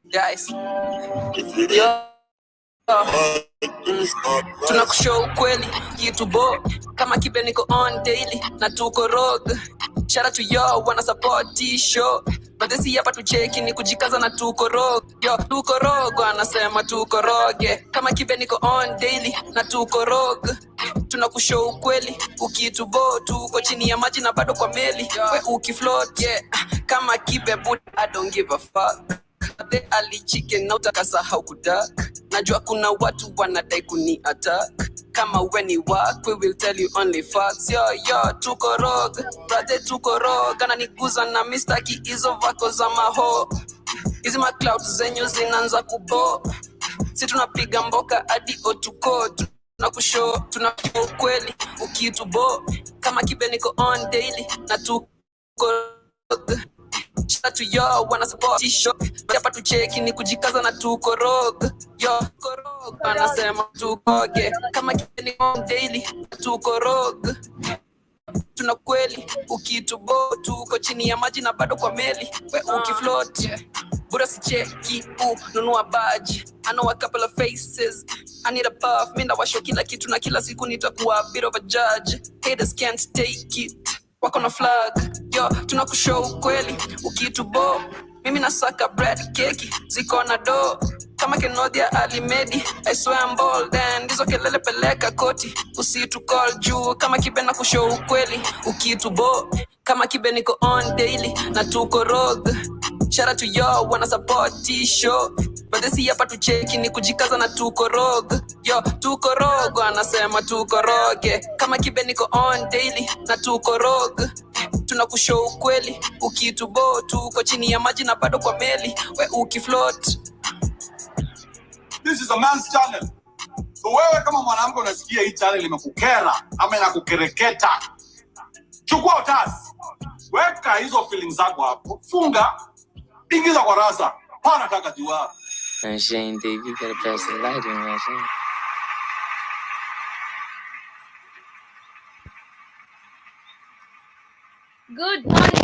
guys. Yo. Tunakushow ukweli kitu bo kama kibe niko on daily na tuko rogue. Shout out to yo wanna support this show. But this hapa tucheki ni kujikaza na tuko rogue. Yo tuko rogue anasema tuko rogue. Kama kibe niko on daily na tuko rogue. Tunakushow ukweli ukitubo tuko chini ya maji na bado kwa meli. We ukifloat yeah. Kama kibe but I don't give a fuck. The ali chicken na utakasahau kudak. Najua kuna watu wanadai kuni attack. Kama weni work we will tell you only facts. Yo tuko rogue brother tuko rogue. Ananiguza na mistaki hizo vako za maho. Hizi ma clouds zenyu zinaanza kubo. Si tunapiga mboka hadi otuko. Tunakushow kweli ukitubo kama kibe niko on daily na tuko rogue. Shout out to yo wanna support this show. Hapa tucheki ni kujikaza na tuko rogue. Yo tuko rogue anasema tuko ge kama ni on daily tuko rogue. Tuna kweli ukitubo tuko chini ya maji na bado kwa meli. We ukifloat bora sicheki nunua badge. I know a couple of faces. I need a puff. Mimi ndawasho kila kitu na kila siku nitakuwa a bit of a judge. Haters can't take it. Wako na flag. Yo tunakushow kweli ukitubo. Mimi nasaka bread keki ziko na do. Kama Kenodia alimedi I swear I'm bold and ndizo kelele peleka koti. Usitu call juu kama kibe na kushow kweli ukitubo. Kama kibe niko on daily na tuko rogue. Shout out to yo wanna support this show. But this hapa tucheki ni kujikaza na tuko rogue. Yo tuko rogue anasema tuko rogue. Kama kibe niko on daily na tuko rogue. Tunakushow ukweli ukitubo tuko chini ya maji na bado kwa meli. We ukifloat. This is a man's channel. So wewe kama mwanamke unasikia hii channel imekukera ama inakukereketa, chukua utasi. Weka hizo feelings zako hapo. Funga. Ingiza kwa rasa. Pana taka jua. And Shane Dave, you gotta pass the light in, man. Good morning.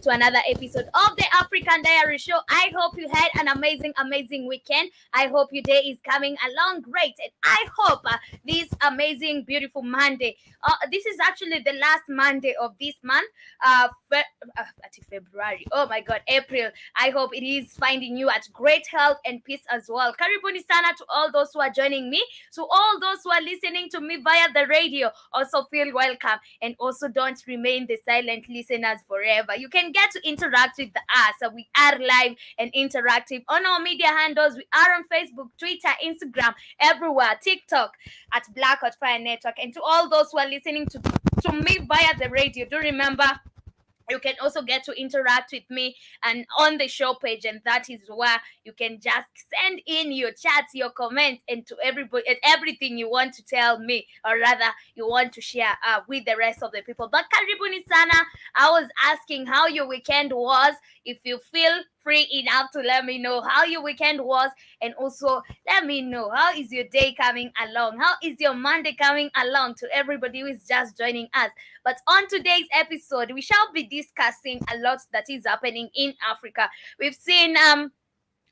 To another episode of the African Diary Show. I hope you had an amazing weekend. I hope your day is coming along great, and I hope this amazing, beautiful Monday. This is actually the last Monday of this month, February. Oh my God, April. I hope it is finding you at great health and peace as well. Karibuni sana to all those who are joining me. To all those who are listening to me via the radio, also feel welcome, and also don't remain the silent listeners forever. You can get to interact with us. We are live and interactive on our media handles. We are on Facebook, Twitter, Instagram, everywhere, TikTok at Black Hot Fire Network. And to all those who are listening to me via the radio, do remember you can also get to interact with me and on the show page, and that is where you can just send in your chats, your comments, and to everybody and everything you want to tell me, or rather you want to share with the rest of the people. But karibuni sana. I was asking how your weekend was. If you feel free enough to let me know how your weekend was, and also let me know how is your day coming along, how is your Monday coming along, to everybody who is just joining us. But on today's episode, we shall be discussing a lot that is happening in Africa. We've seen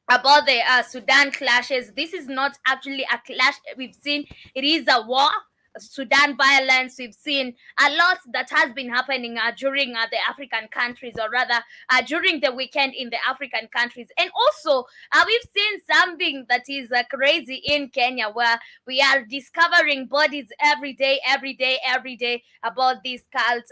about the Sudan clashes. This is not actually a clash. We've seen it is a war. Sudan violence. We've seen a lot that has been happening during the African countries, or rather during the weekend in the African countries. And also we've seen something that is crazy in Kenya, where we are discovering bodies every day about these cults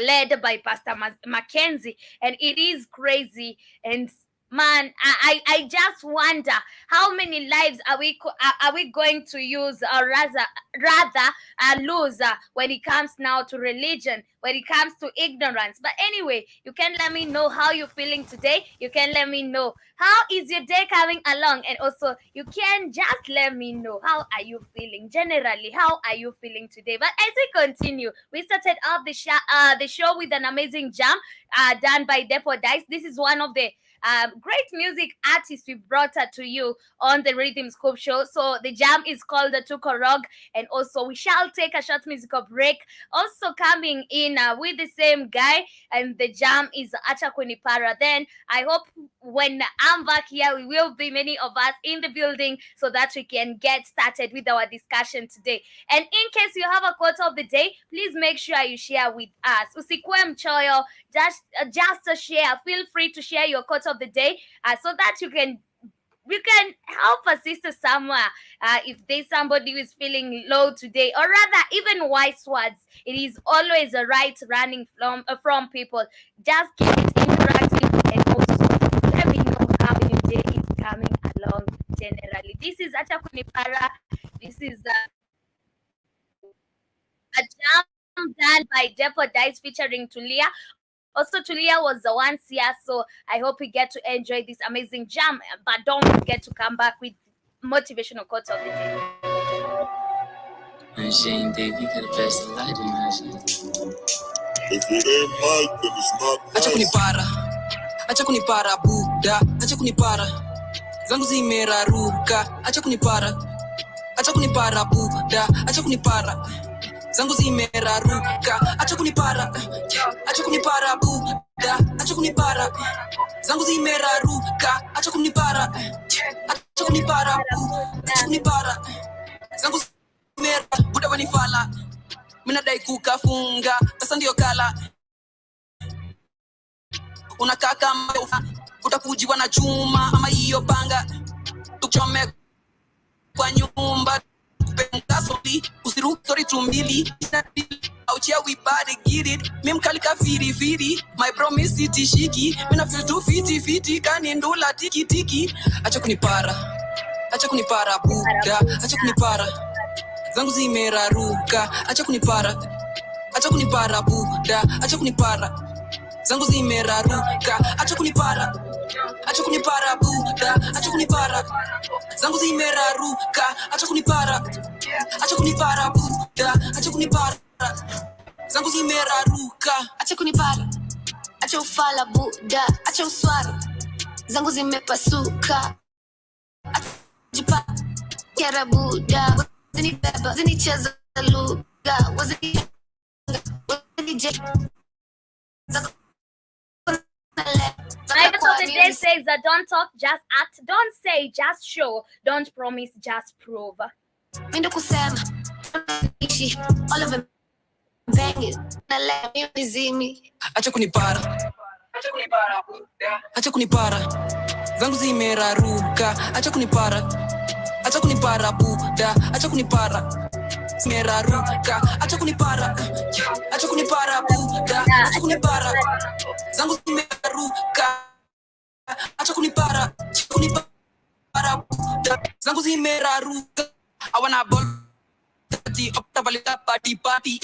led by Pastor Mackenzie, and it is crazy. And man, I just wonder how many lives are we going to use, or rather lose when it comes now to religion, when it comes to ignorance. But anyway, you can let me know how you're feeling today. You can let me know how is your day coming along, and also you can just let me know how are you feeling generally. How are you feeling today? But as we continue, we started off the show with an amazing jam done by Depo Dice. This is one of the great music artists we brought to you on the Rhythm Scoop Show. So the jam is called the Tukorog, and also we shall take a short musical break. Also coming in with the same guy, and the jam is Acha Kunipara. Then I hope when I'm back here, we will be many of us in the building so that we can get started with our discussion today. And in case you have a quote of the day, please make sure you share with us. Usikue mchoyo, just a share. Feel free to share your quote of the day so that you can help a sister somewhere if there's somebody who is feeling low today, or rather even wise words. It is always a right running from people. Just keep it interactive, and also let me know how your day is coming along generally. This is Acha Kunipara. This is a jam done by Depo Dice featuring Tulia. Also, Tulia was the one here, so I hope we get to enjoy this amazing jam. But don't forget to come back with motivational quotes of the day. Man, Shane, Dave, you could have passed the light in man. If it ain't Mike, then it's not Acha nice. kunipara, acha kunipara buda, acha kunipara, zangu zimeraruka, acha kunipara buda, acha kunipara, zangu zimeraruka, acha kunipara buda, acha kunipara, zangu zimeraruka, acha kunipara buda, acha kunipara, zangu zimera buda wanifala, minadai kukafunga, pesa ndio kala. Unakaa kama utakujiwa na chuma ama hiyo panga, tuchome kwa nyumba pengasoli usiruke story tumbili auchia we body get it mimkalika firi my promise itishiki mina feel too fiti kani ndula tiki acha kunipara buda, acha kunipara zangu zimeraruka, acha kunipara buda, acha kunipara zangu zimeraruka, acha kunipara buda, acha kunipara zangu zimeraruka, acha kunipara buda, acha kunipara zangu zimeraruka, acha kunipara, acha ufala buda, acha uswara zangu zimepasuka, jipa kera buda, zinibeba zinicheza lugha, wazini My quote of the day says that don't talk, just act. Don't say, just show. Don't promise, just prove. Mindo kusema, all of them bang it. Na let me bizimi. acha kunipara zangu zimeraruka, acha kunipara buda, acha kunipara zimeraruka, acha kunipara buda, acha kunipara zangu zimeraruka, acha kunipara buda, zangu zimeraruka. I wanna ball party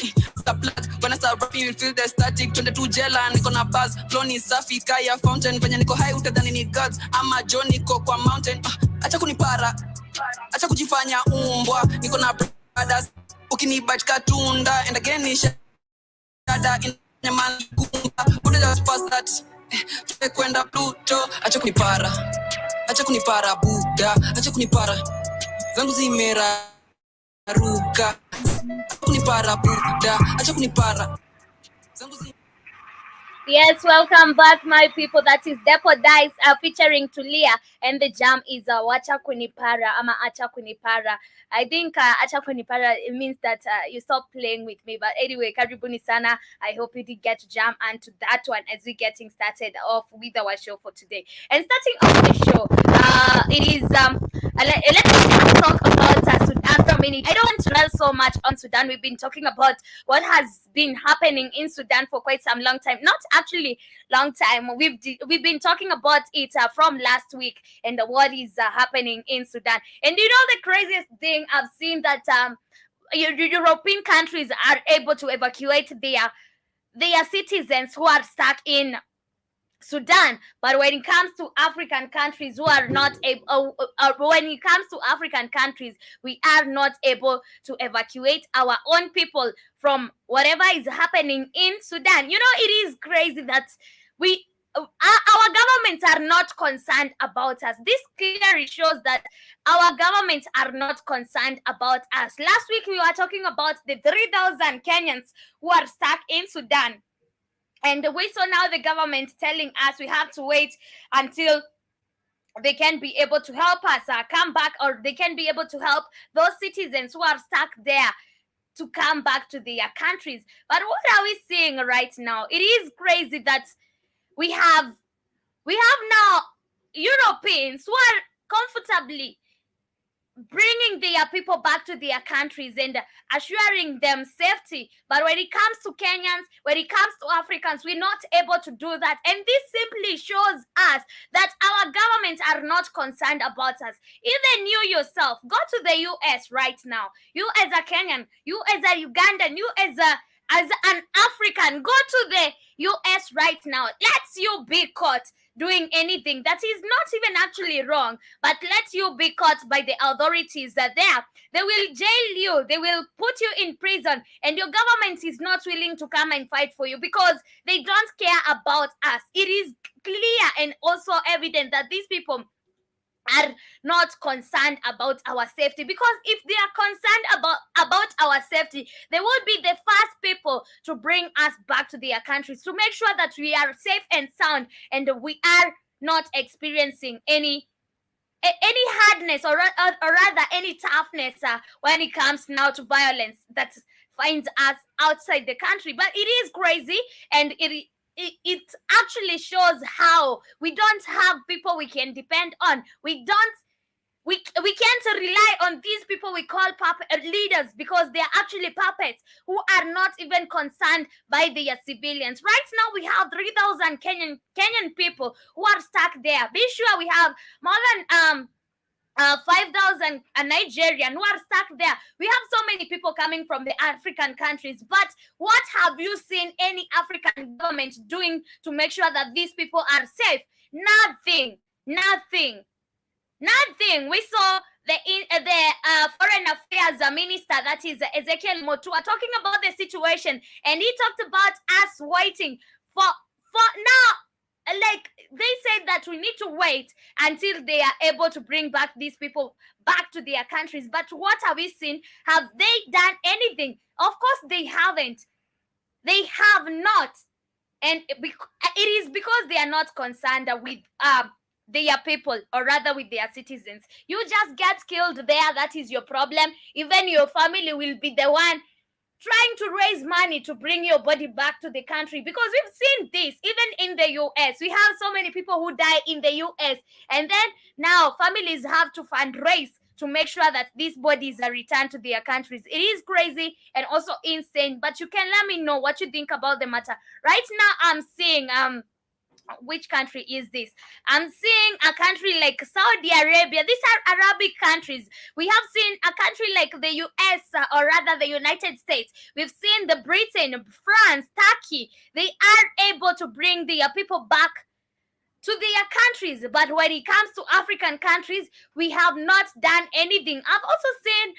the blood when I start rapping you feel the static 22 jela niko na buzz flow ni safi kaya fountain venye niko high utadhani ni gods ama John niko kwa mountain acha kunipara acha kujifanya umbwa niko na brothers ukinibite katunda and again ni shada in man kumba buda just pass that kwenda Pluto acha kunipara buda acha kunipara zangu zimera ruka kunipara buda acha kunipara. Yes, welcome back, my people. That is Depo Dice featuring Tulia, and the jam is Wacha Kunipara ama Acha Kunipara. I think Acha Kunipara, it means that you stop playing with me. But anyway, karibuni sana. I hope you did get to jam onto that one as we're getting started off with our show for today. And starting off the show, it is let's talk about Sudan for a minute. I don't want to dwell so much on Sudan. We've been talking about what has been happening in Sudan for quite some long time. Not actually long time. We've been talking about it from last week and what is happening in Sudan. And you know the craziest thing I've seen that European countries are able to evacuate their citizens who are stuck in Sudan, but when it comes to African countries who are not able, when it comes to African countries, we are not able to evacuate our own people from whatever is happening in Sudan. You know, it is crazy that we our governments are not concerned about us. This clearly shows that our governments are not concerned about us. Last week we were talking about the 3,000 Kenyans who are stuck in Sudan. And we saw now the government telling us we have to wait until they can be able to help us come back, or they can be able to help those citizens who are stuck there to come back to their countries. But what are we seeing right now? It is crazy that we have now Europeans who are comfortably bringing their people back to their countries and assuring them safety. But when it comes to Kenyans, when it comes to Africans, we're not able to do that. And this simply shows us that our governments are not concerned about us. Even you yourself, go to the US right now. You as a Kenyan, you as a Ugandan, you as an African, go to the US right now. Let's you be caught doing anything that is not even actually wrong, but let you be caught by the authorities that they will jail you, they will put you in prison, and your government is not willing to come and fight for you because they don't care about us. It is clear and also evident that these people are not concerned about our safety, because if they are concerned about our safety, they will be the first people to bring us back to their countries to make sure that we are safe and sound and we are not experiencing any hardness or rather any toughness when it comes now to violence that finds us outside the country. But it is crazy, and it actually shows how we don't have people we can depend on. We can't rely on these people we call puppet leaders, because they are actually puppets who are not even concerned by their civilians. Right now we have 3,000 Kenyan people who are stuck there. Be sure we have more than 5,000 Nigerian who are stuck there. We have so many people coming from the African countries, but what have you seen any African government doing to make sure that these people are safe? Nothing. We saw the foreign affairs minister, that is Ezekiel Motua, talking about the situation, and he talked about us waiting for now. Like, they said that we need to wait until they are able to bring back these people back to their countries. But what have we seen? Have they done anything? Of course they haven't. They have not. And it is because they are not concerned with their people, or rather with their citizens. You just get killed there, that is your problem. Even your family will be the one trying to raise money to bring your body back to the country, because we've seen this even in the US. We have so many people who die in the US, and then now families have to fundraise to make sure that these bodies are returned to their countries. It is crazy and also insane, but you can let me know what you think about the matter. Right now I'm seeing which country is this? I'm seeing a country like Saudi Arabia. These are Arabic countries. We have seen a country like the US, or rather the United States. We've seen the Britain, France, Turkey. They are able to bring their people back to their countries. But when it comes to African countries, we have not done anything. I've also seen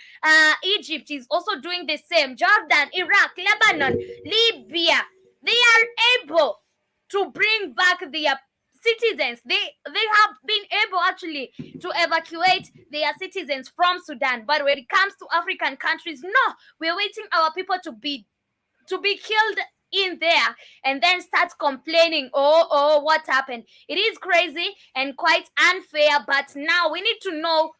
Egypt is also doing the same. Jordan, Iraq, Lebanon, Libya. They are able to bring back their citizens. They have been able actually to evacuate their citizens from Sudan. But when it comes to African countries, no, we're waiting our people to be killed in there and then start complaining, oh, what happened? It is crazy and quite unfair, but now we need to know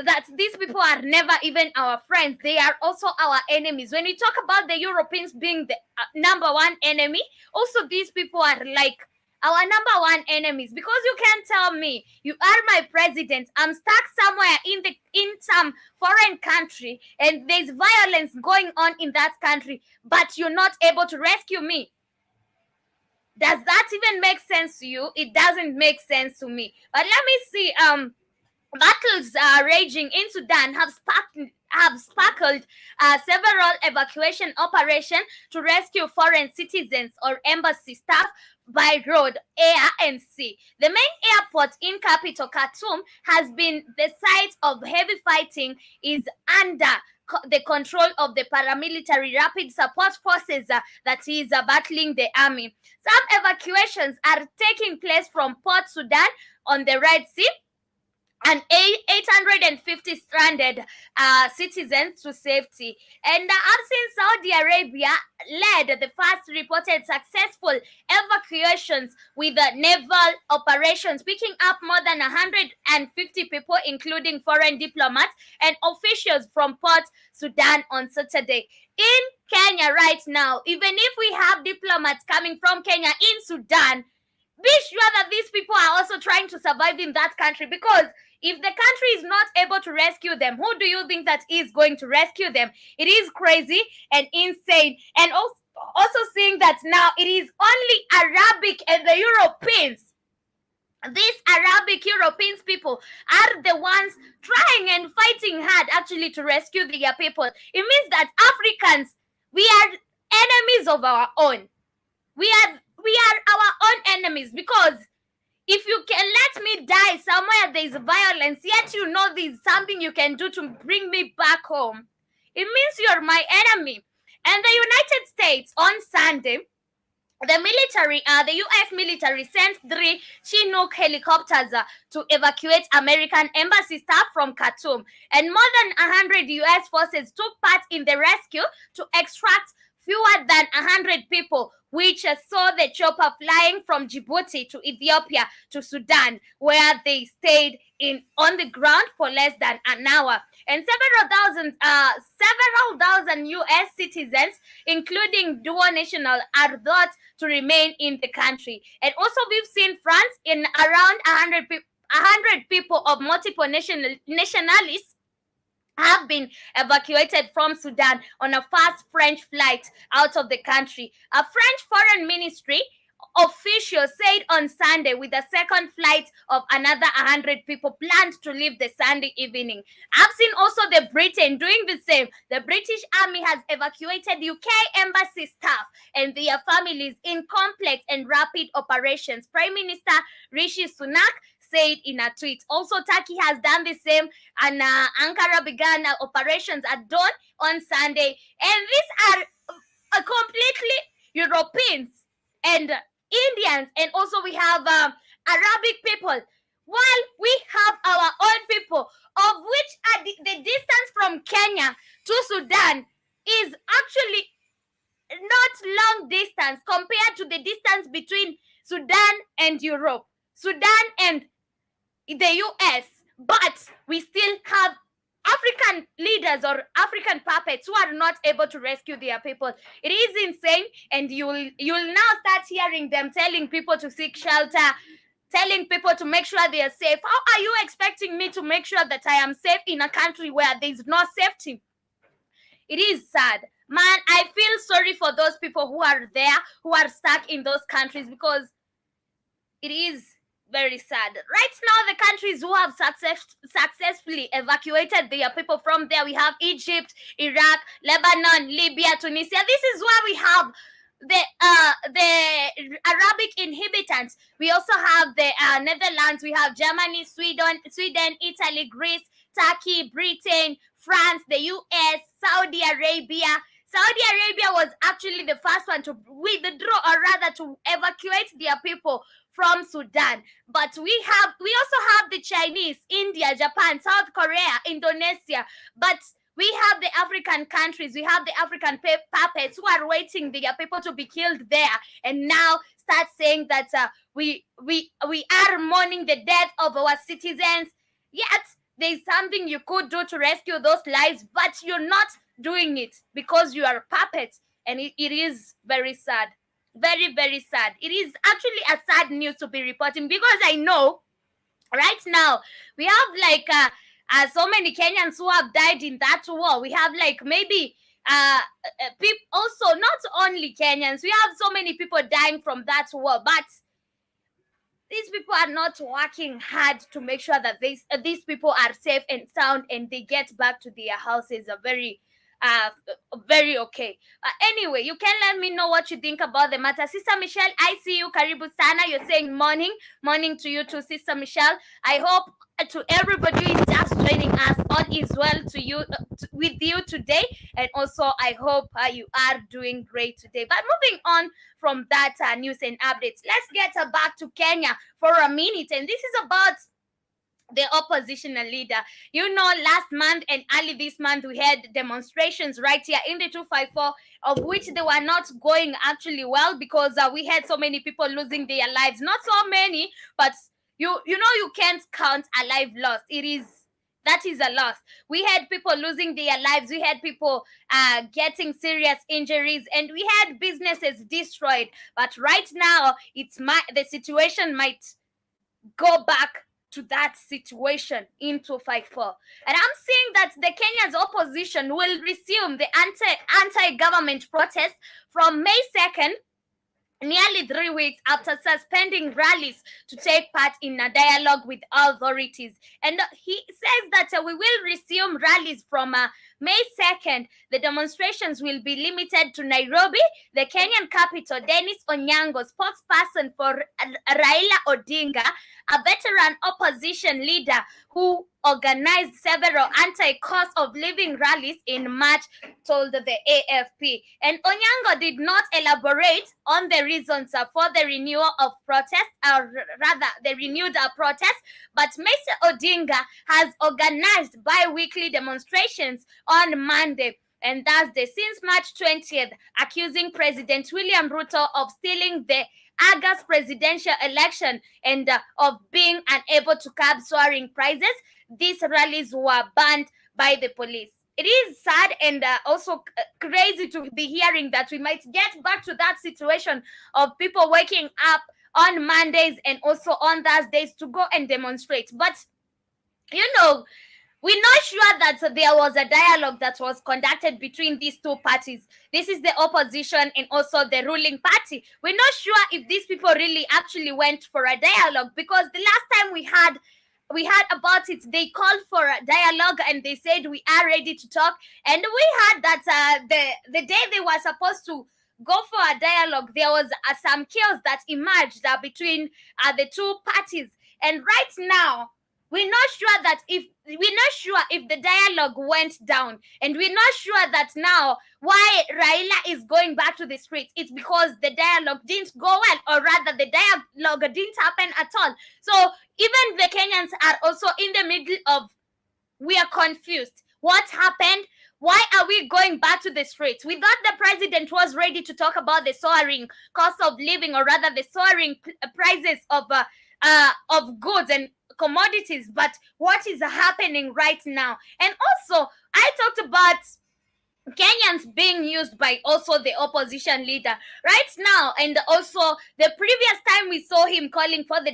that these people are never even our friends. They are also our enemies. When we talk about the Europeans being the number one enemy, also these people are like our number one enemies, because you can't tell me you are my president, I'm stuck somewhere in some foreign country and there's violence going on in that country, but you're not able to rescue me. Does that even make sense to you? It doesn't make sense to me. But let me see. Battles raging in Sudan have sparkled several evacuation operations to rescue foreign citizens or embassy staff by road, air, and sea. The main airport in capital Khartoum has been the site of heavy fighting, is under the control of the paramilitary rapid support forces that is battling the army. Some evacuations are taking place from Port Sudan on the Red Sea, and 850 stranded citizens to safety. And I've seen Saudi Arabia led the first reported successful evacuations with naval operations, picking up more than 150 people, including foreign diplomats and officials from Port Sudan on Saturday. In Kenya right now, even if we have diplomats coming from Kenya in Sudan, be sure that these people are also trying to survive in that country, because if the country is not able to rescue them, who do you think that is going to rescue them? It is crazy and insane. And also seeing that now it is only Arabic and the Europeans. These Arabic Europeans people are the ones trying and fighting hard actually to rescue their people. It means that Africans, we are enemies of our own. We are our own enemies, because if you can let me die somewhere there is violence, yet you know there's something you can do to bring me back home, it means you're my enemy. And the United States on Sunday, the U.S. military sent 3 Chinook helicopters to evacuate American embassy staff from Khartoum. And more than 100 U.S. forces took part in the rescue to extract fewer than 100 people, which saw the chopper flying from Djibouti to Ethiopia to Sudan, where they stayed on the ground for less than an hour. And several thousand U.S. citizens, including dual national, are thought to remain in the country. And also, we've seen France in around 100 people of multiple nationalities have been evacuated from Sudan on a fast French flight out of the country. A French foreign ministry official said on Sunday, with a second flight of another 100 people planned to leave the Sunday evening. I've seen also the Britain doing the same. The British Army has evacuated UK embassy staff and their families in complex and rapid operations. Prime Minister Rishi Sunak said in a tweet. Also, Turkey has done the same, and Ankara began operations at dawn on Sunday. And these are completely Europeans and Indians, and also we have Arabic people, while we have our own people, of which are the distance from Kenya to Sudan is actually not long distance compared to the distance between Sudan and Europe, Sudan and the US. But we still have African leaders or African puppets who are not able to rescue their people. It is insane, and you'll now start hearing them telling people to seek shelter, telling people to make sure they are safe. How are you expecting me to make sure that I am safe in a country where there is no safety? It is sad. Man, I feel sorry for those people who are there, who are stuck in those countries, because it is very sad. Right now, the countries who have successfully evacuated their people from there, we have Egypt, Iraq, Lebanon, Libya, Tunisia. This is where we have the Arabic inhabitants. We also have the Netherlands. We have Germany, Sweden, Italy, Greece, Turkey, Britain, France, the US, Saudi Arabia. Saudi Arabia was actually the first one to withdraw, or rather to evacuate their people from Sudan. But we also have the Chinese, India, Japan, South Korea, Indonesia. But we have the African countries, we have the African puppets who are waiting their people to be killed there, and now start saying that we are mourning the death of our citizens. Yet there's something you could do to rescue those lives, but you're not doing it because you are puppets, and it is very sad. Very, very sad. It is actually a sad news to be reporting, because I know right now we have so many Kenyans who have died in that war. We have maybe people, also not only Kenyans, we have so many people dying from that war, but these people are not working hard to make sure that these people are safe and sound and they get back to their houses. very okay. Anyway, you can let me know what you think about the matter. Sister Michelle, I see you. Karibu sana. You're saying morning. Morning to you too, Sister Michelle. I hope to everybody who is just joining us, all is well to you, with you today. And also, I hope you are doing great today. But moving on from that news and updates, let's get back to Kenya for a minute. And this is about the oppositional leader. You know, last month and early this month, we had demonstrations right here in the 254, of which they were not going actually well, because we had so many people losing their lives. Not so many, but you know, you can't count a life lost. That is a loss. We had people losing their lives. We had people getting serious injuries, and we had businesses destroyed. But right now, the situation might go back to that situation in 254. And I'm seeing that the Kenya's opposition will resume the anti-government protest from May 2nd, nearly 3 weeks after suspending rallies to take part in a dialogue with authorities. And he says that we will resume rallies from May 2nd. The demonstrations will be limited to Nairobi, the Kenyan capital. Dennis Onyango, spokesperson for Raila Odinga, a veteran opposition leader who organized several anti-cost of living rallies in March, told the AFP. And Onyango did not elaborate on the reasons for the renewal of protest, or rather the renewed protest, but Mr. Odinga has organized bi-weekly demonstrations on Monday and Thursday since March 20th, accusing President William Ruto of stealing the August presidential election and of being unable to curb soaring prices. These rallies were banned by the police. It is sad and also crazy to be hearing that we might get back to that situation of people waking up on Mondays and also on Thursdays to go and demonstrate. But, you know, we're not sure that there was a dialogue that was conducted between these two parties. This is the opposition and also the ruling party. We're not sure if these people really actually went for a dialogue, because the last time we had about it, they called for a dialogue and they said we are ready to talk. And we heard that the day they were supposed to go for a dialogue, there was some chaos that emerged between the two parties. And right now, we're not sure if the dialogue went down, and we're not sure that now why Raila is going back to the streets. It's because the dialogue didn't go well, or rather the dialogue didn't happen at all. So even the Kenyans are also in the middle of, we are confused. What happened? Why are we going back to the streets? We thought the president was ready to talk about the soaring cost of living, or rather the soaring prices of goods and commodities, but what is happening right now? And also, I talked about Kenyans being used by also the opposition leader right now, and also the previous time we saw him calling for the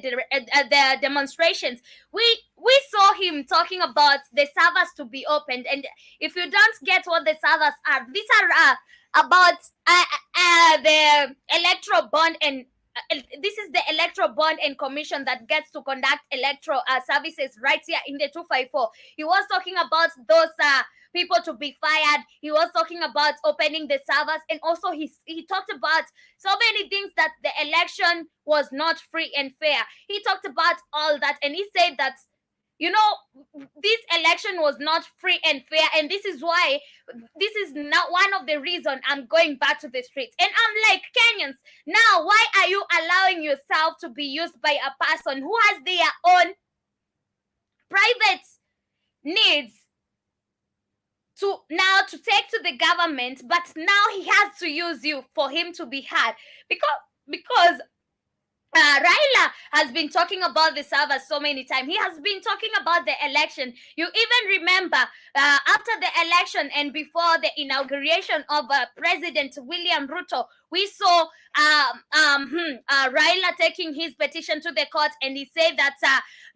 demonstrations, we saw him talking about the servers to be opened. And if you don't get what the servers are, these are about the electoral bond, and this is the electoral bond and commission that gets to conduct electoral services right here in the 254. He was talking about those people to be fired. He was talking about opening the servers, and also he talked about so many things, that the election was not free and fair. He talked about all that, and he said that, you know, this election was not free and fair, and this is why, this is not one of the reasons I'm going back to the streets. And I'm like, Kenyans, now why are you allowing yourself to be used by a person who has their own private needs to take to the government, but now he has to use you for him to be heard? Because Raila has been talking about the servers so many times. He has been talking about the election. You even remember after the election and before the inauguration of President William Ruto, we saw Raila taking his petition to the court, and he said that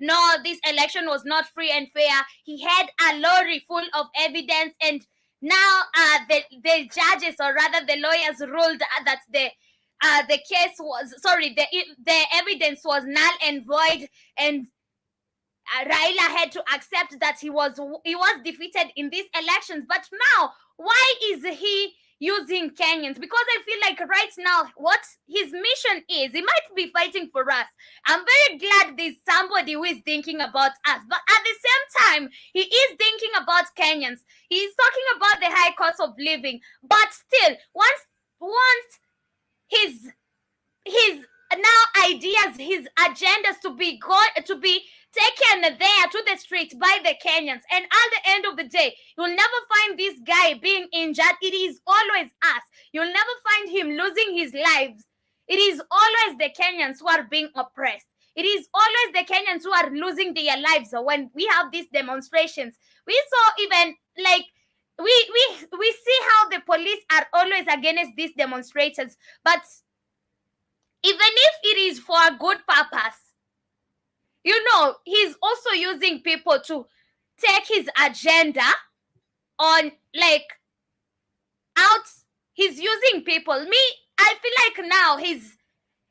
no, this election was not free and fair. He had a lorry full of evidence, and now the judges, or rather the lawyers, ruled that the case was, sorry, the evidence was null and void, and Raila had to accept that he was defeated in these elections. But now, why is he using Kenyans? Because I feel like right now, what his mission is, he might be fighting for us. I'm very glad there's somebody who is thinking about us. But at the same time, he is thinking about Kenyans. He's talking about the high cost of living. But still, once his now ideas, his agendas to be taken there to the streets by the Kenyans, and at the end of the day, you'll never find this guy being injured. It is always us. You'll never find him losing his lives. It is always the Kenyans who are being oppressed. It is always the Kenyans who are losing their lives when we have these demonstrations. We saw even like we see how the police are always against these demonstrators, but even if it is for a good purpose, he's also using people to take his agenda on, like, out. He's using people. I feel like now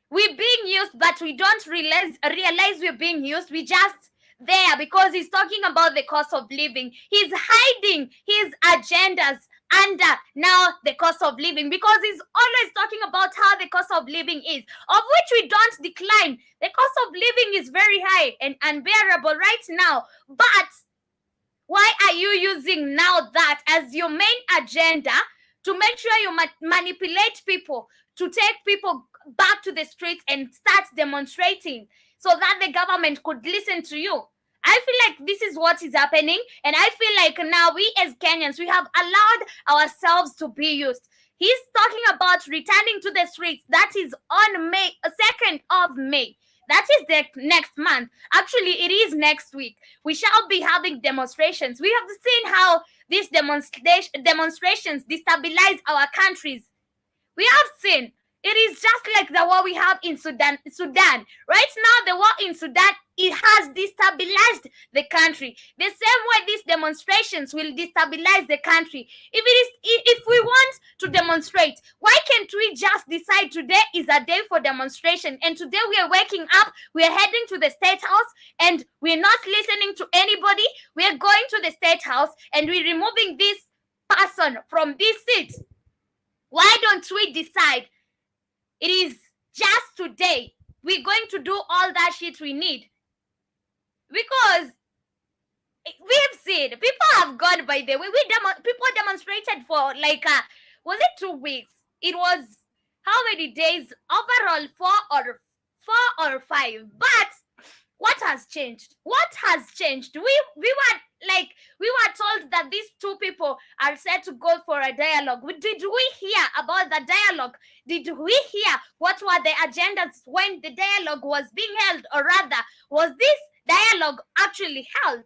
we're being used, but we don't realize we're being used. We just there because he's talking about the cost of living. He's hiding his agendas under now the cost of living, because he's always talking about how the cost of living is, of which we don't decline. The cost of living is very high and unbearable right now. But why are you using now that as your main agenda to make sure you manipulate people, to take people back to the streets and start demonstrating so that the government could listen to you? I feel like this is what is happening, and I feel like now we as Kenyans, we have allowed ourselves to be used. He's talking about returning to the streets. That is on May 2nd of May. That is the next month. Actually, it is next week. We shall be having demonstrations. We have seen how these demonstrations destabilize our countries. We have seen. It is just like the war we have in Sudan. Right now, the war in Sudan, it has destabilized the country. The same way these demonstrations will destabilize the country. If we want to demonstrate, why can't we just decide today is a day for demonstration? And today we are waking up, we are heading to the State House, and we're not listening to anybody. We are going to the State House, and we're removing this person from this seat. Why don't we decide? It is just today. We're going to do all that shit we need. Because we've seen, people have gone by the way. People demonstrated for was it 2 weeks? It was how many days? Overall, 4 or 5. But what has changed? What has changed? We were told that these two people are set to go for a dialogue. Did we hear about the dialogue? Did we hear what were the agendas when the dialogue was being held? Or rather, was this dialogue actually held?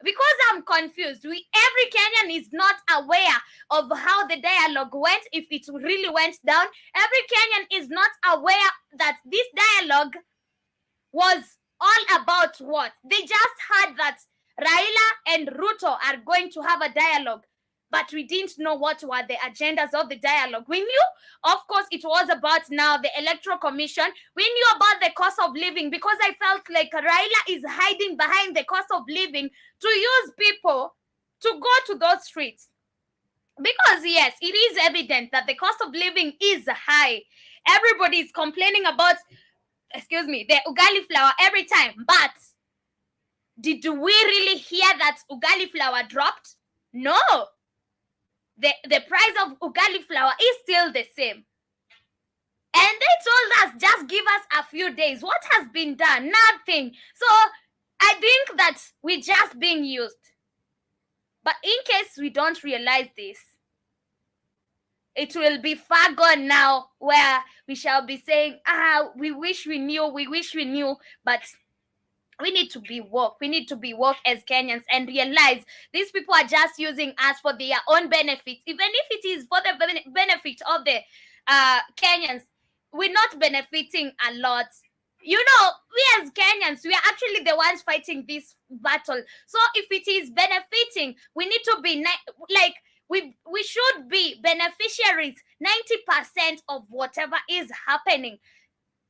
Because I'm confused. Every Kenyan is not aware of how the dialogue went, if it really went down. Every Kenyan is not aware that this dialogue was all about what? They just heard that Raila and Ruto are going to have a dialogue, but we didn't know what were the agendas of the dialogue. We knew, of course, it was about now the Electoral Commission. We knew about the cost of living, because I felt like Raila is hiding behind the cost of living to use people to go to those streets. Because yes, it is evident that the cost of living is high. Everybody is complaining about, the ugali flour every time. But did we really hear that ugali flour dropped? No. The price of ugali flour is still the same. And they told us, just give us a few days. What has been done? Nothing. So I think that we're just being used. But in case we don't realize this, it will be far gone now, where we shall be saying, we wish we knew, but we need to be woke. We need to be woke as Kenyans and realize these people are just using us for their own benefits. Even if it is for the benefit of the Kenyans, we're not benefiting a lot. We as Kenyans, we are actually the ones fighting this battle. So if it is benefiting, we need to be we should be beneficiaries 90% of whatever is happening.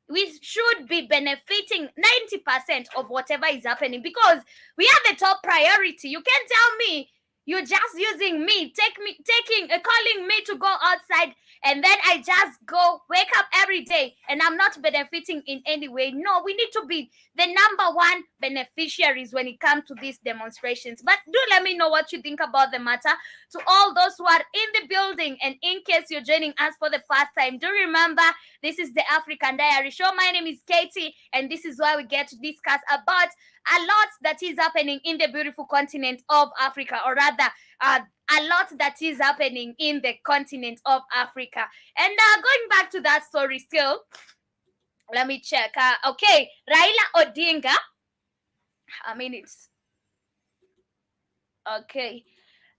we should be benefiting 90% of whatever is happening, because we are the top priority. You can't tell me you're just using me, calling me to go outside, and then I just go wake up every day and I'm not benefiting in any way. No, we need to be the number one beneficiaries when it comes to these demonstrations. But do let me know what you think about the matter. To all those who are in the building, and in case you're joining us for the first time, do remember this is the African Diary Show. My name is Katie, and this is where we get to discuss about a lot that is happening in the beautiful continent of Africa, or rather, a lot that is happening in the continent of Africa. And going back to that story still, let me check. Okay, Raila Odinga. A minute. Okay.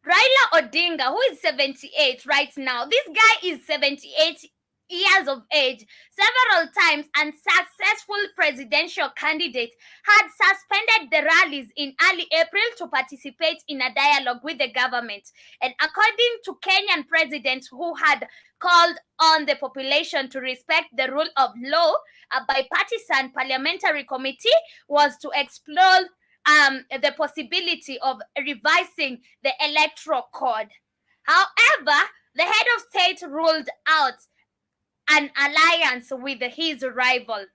Raila Odinga, who is 78 right now. This guy is 78 years of age, several times unsuccessful presidential candidate, had suspended the rallies in early April to participate in a dialogue with the government. And according to Kenyan president, who had called on the population to respect the rule of law, a bipartisan parliamentary committee was to explore the possibility of revising the electoral code. However, the head of state ruled out an alliance with his rival.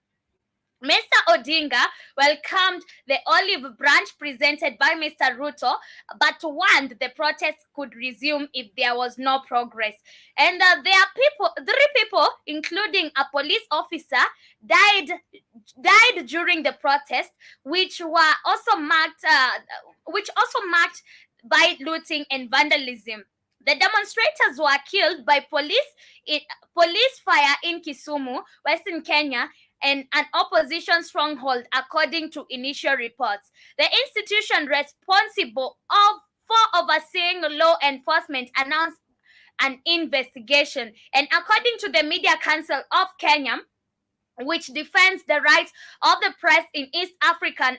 Mr. Odinga welcomed the olive branch presented by Mr. Ruto, but warned the protests could resume if there was no progress. And three people, including a police officer, died during the protest, which were also marked by looting and vandalism. The demonstrators were killed by police fire in Kisumu, Western Kenya, and an opposition stronghold, according to initial reports. The institution responsible for overseeing law enforcement announced an investigation. And according to the Media Council of Kenya, which defends the rights of the press in East African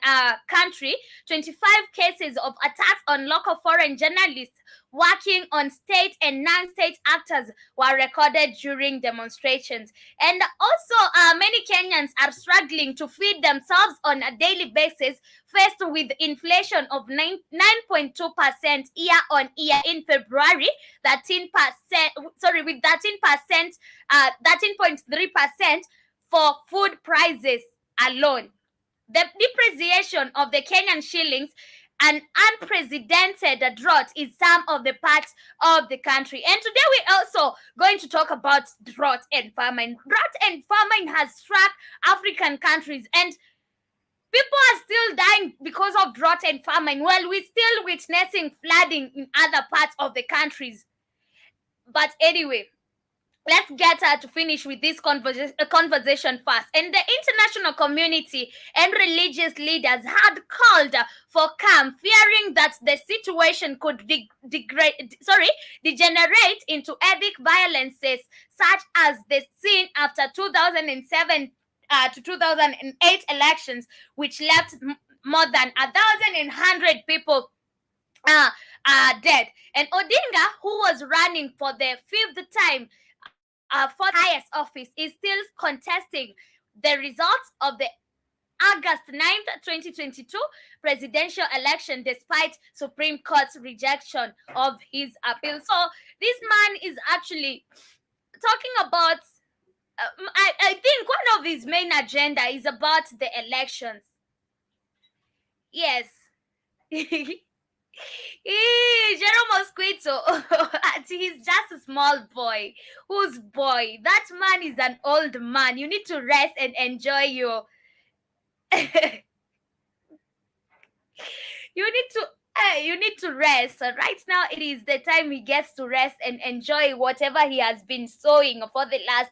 country, 25 cases of attacks on local foreign journalists working on state and non-state actors were recorded during demonstrations. And also, many Kenyans are struggling to feed themselves on a daily basis, faced with inflation of 9.2% year on year in February, 13%, with 13.3% for food prices alone. The depreciation of the Kenyan shillings and unprecedented drought is some of the parts of the country. And today we're also going to talk about drought and famine. Drought and famine has struck African countries, and people are still dying because of drought and famine, while we're still witnessing flooding in other parts of the countries. But anyway, let's get to finish with this conversation first. And the international community and religious leaders had called for calm, fearing that the situation could degenerate into ethnic violences, such as the scene after 2007 to 2008 elections, which left more than 1,100 people dead. And Odinga, who was running for the fifth time for the highest office, is still contesting the results of the August 9th, 2022 presidential election, despite Supreme Court's rejection of his appeal. So this man is actually talking about, I think one of his main agenda is about the elections. Yes. Jerome Mosquito, he's just a small boy. Whose boy? That man is an old man. You need to rest and enjoy your you need to rest. So right now it is the time he gets to rest and enjoy whatever he has been sowing for the last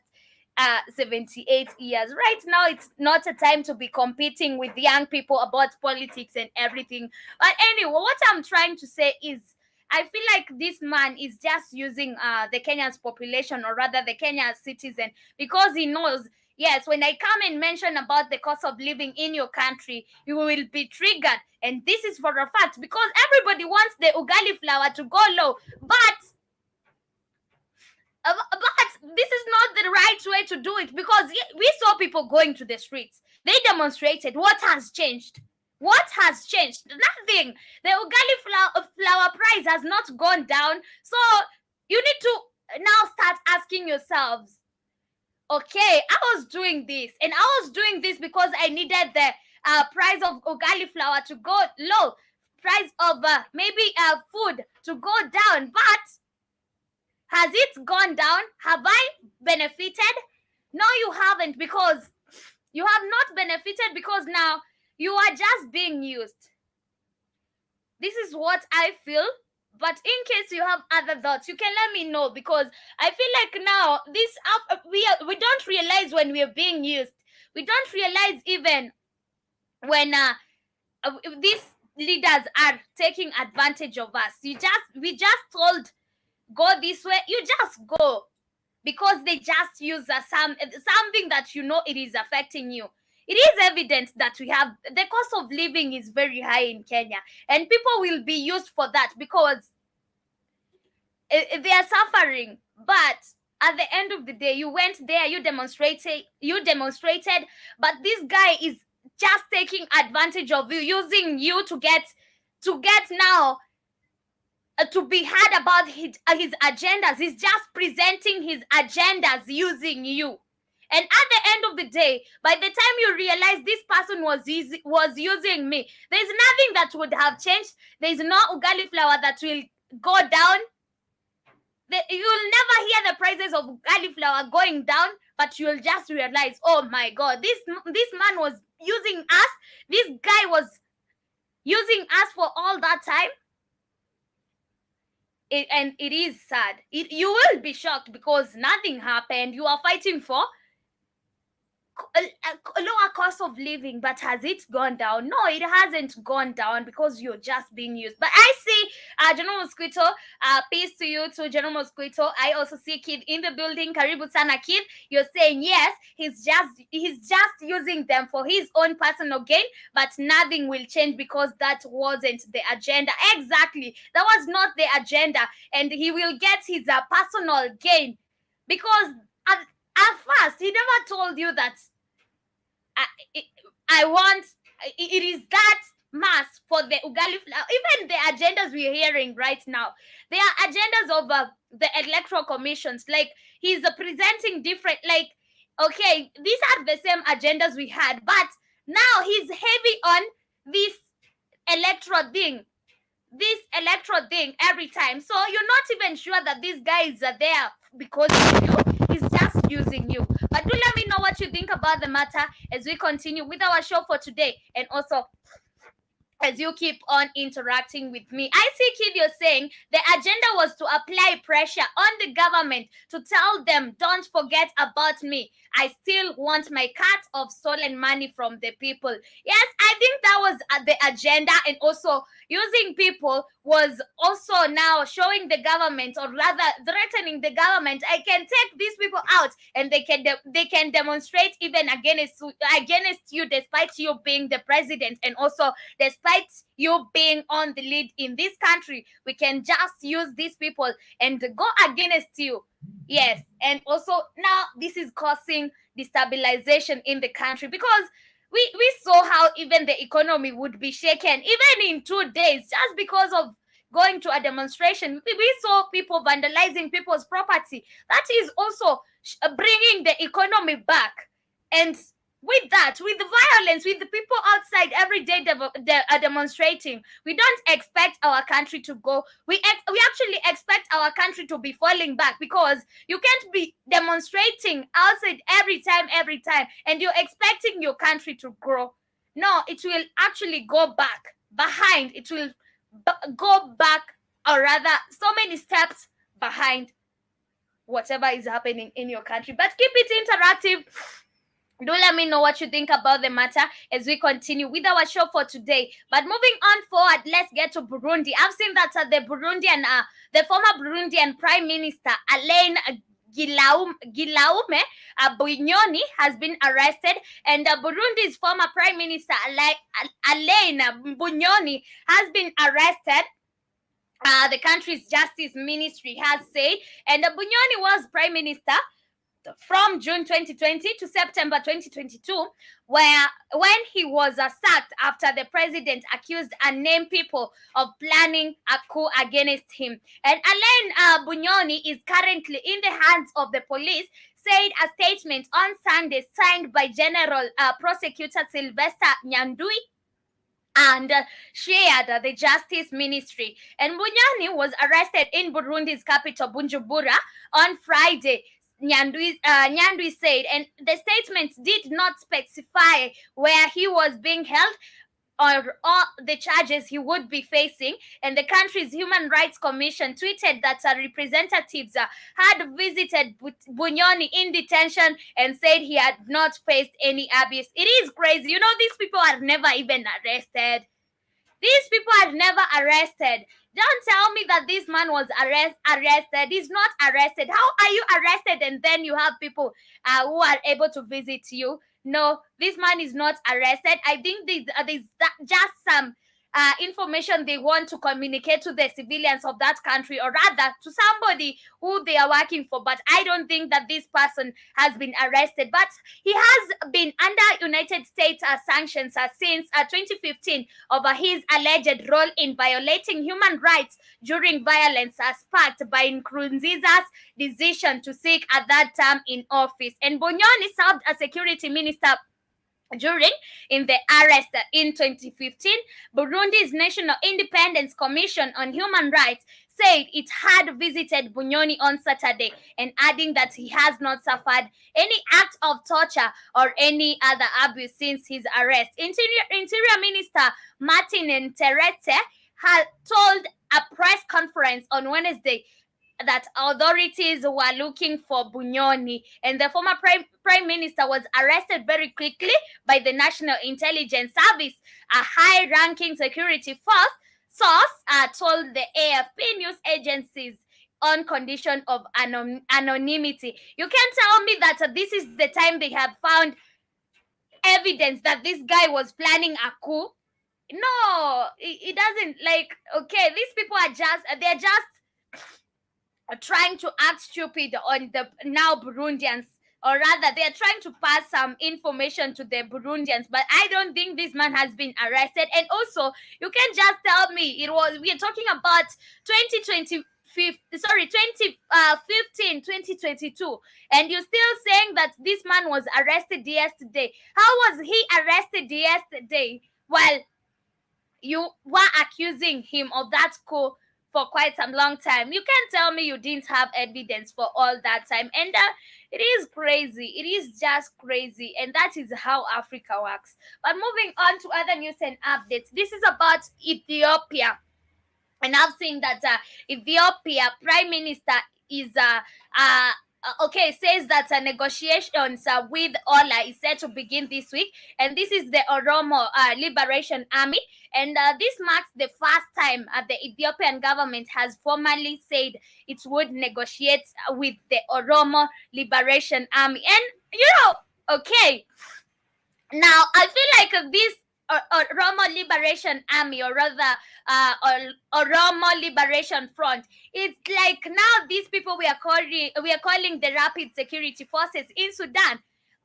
78 years. Right now it's not a time to be competing with young people about politics and everything. But anyway, what I'm trying to say is, I feel like this man is just using the Kenya's population, or rather the Kenyan citizen, because he knows, yes, when I come and mention about the cost of living in your country, you will be triggered. And this is for a fact, because everybody wants the ugali flour to go low. But this is not the right way to do it, because we saw people going to the streets. They demonstrated. What has changed? What has changed? Nothing. The ugali flour price has not gone down. So you need to now start asking yourselves, okay, I was doing this, and I was doing this because I needed the price of ugali flour to go low, price of maybe food to go down. But has it gone down? Have I benefited? No, you haven't, because you have not benefited, because now you are just being used. This is what I feel. But in case you have other thoughts, you can let me know, because I feel like now this we don't realize when we are being used. We don't realize even when these leaders are taking advantage of us. We just told go this way, you just go, because they just use something that you know it is affecting you. It is evident that we have the cost of living is very high in Kenya, and people will be used for that because they are suffering. But at the end of the day, you went there, you demonstrated, but this guy is just taking advantage of you, using you to get now to be heard about his agendas. He's just presenting his agendas using you. And at the end of the day, by the time you realize this person was using me, there's nothing that would have changed. There's no ugali flour that will go down. You'll never hear the prices of ugali flour going down, but you'll just realize, oh my God, this man was using us. This guy was using us for all that time. And it is sad. You will be shocked because nothing happened. You are fighting for a lower cost of living, but has it gone down? No, it hasn't gone down, because you're just being used. But I see General Mosquito, peace to you too, General Mosquito. I also see Kid in the building. Karibu sana Kid. You're saying yes, he's just using them for his own personal gain, but nothing will change because that wasn't the agenda. Exactly, that was not the agenda, and he will get his personal gain, because at first he never told you that I want it is that mass for the ugali flour. Even the agendas we're hearing right now, they are agendas of the electoral commissions. Like, he's presenting different, like, okay, these are the same agendas we had, but now he's heavy on this electoral thing every time. So you're not even sure that these guys are there because of you. He's just using you. But do let me know what you think about the matter as we continue with our show for today, and also as you keep on interacting with me. I see Kid, you're saying the agenda was to apply pressure on the government to tell them, don't forget about me. I still want my cut of stolen money from the people. Yes, I think that was the agenda, and also using people was also now showing the government, or rather threatening the government, I can take these people out and they can demonstrate even against you, despite you being the president, and also despite you being on the lead in this country. We can just use these people and go against you. Yes, and also now this is causing destabilization in the country, because we saw how even the economy would be shaken even in 2 days just because of going to a demonstration. We saw people vandalizing people's property. That is also bringing the economy back. And with that, with the violence, with the people outside every day demonstrating, we don't expect our country to go. We actually expect our country to be falling back, because you can't be demonstrating outside every time, and you're expecting your country to grow. No, it will actually go back behind. It will go back, or rather, so many steps behind whatever is happening in your country. But keep it interactive. Do let me know what you think about the matter as we continue with our show for today. But moving on forward, let's get to Burundi. I've seen that the former Burundian Prime Minister Alain Guillaume Bunyoni has been arrested, and Burundi's former Prime Minister Alain Bunyoni has been arrested the country's justice ministry has said. And Bunyoni was prime minister from June 2020 to September 2022, when he was sacked after the president accused unnamed people of planning a coup against him. And Alain Bunyoni is currently in the hands of the police, said a statement on Sunday signed by General Prosecutor Sylvester Nyandui and shared the justice ministry. And Bunyani was arrested in Burundi's capital Bujumbura on Friday, Nyandwi said, and the statement did not specify where he was being held or the charges he would be facing. And the country's Human Rights Commission tweeted that representatives had visited Bunyoni in detention and said he had not faced any abuse. It is crazy. You know, these people are never even arrested. These people are never arrested. Don't tell me that this man was arrested. He's not arrested. How are you arrested and then you have people who are able to visit you? No, this man is not arrested. I think there's just some information they want to communicate to the civilians of that country, or rather to somebody who they are working for. But I don't think that this person has been arrested. But he has been under United States sanctions since 2015 over his alleged role in violating human rights during violence sparked by Nkurunziza's decision to seek a third term in office. And Bunyoni served as security minister during in the arrest in 2015. Burundi's National Independence Commission on Human Rights said it had visited Bunyoni on Saturday, and adding that he has not suffered any act of torture or any other abuse since his arrest. Interior Minister Martin Nteretse had told a press conference on Wednesday that authorities were looking for Bunyoni, and the former prime minister was arrested very quickly by the National Intelligence Service. A high-ranking security source told the AFP news agencies on condition of anonymity. You can't tell me that this is the time they have found evidence that this guy was planning a coup. No, it doesn't. Like, okay, these people are they're just trying to act stupid on the now Burundians, or rather they are trying to pass some information to the Burundians. But I don't think this man has been arrested. And also, you can just tell me we are talking about 2015, 2022, and you're still saying that this man was arrested yesterday. How was he arrested yesterday while you were accusing him of that coup for quite some long time? You can't tell me you didn't have evidence for all that time. And it is crazy. It is just crazy. And that is how Africa works. But moving on to other news and updates. This is about Ethiopia. And I've seen that Ethiopia Prime Minister is says that negotiations with Ola is set to begin this week, and this is the Oromo Liberation Army, and this marks the first time the Ethiopian government has formally said it would negotiate with the Oromo Liberation Army. And okay, now I feel like this Oromo Liberation Army, or rather Oromo Liberation Front, it's like now these people we are calling the Rapid Security Forces in Sudan.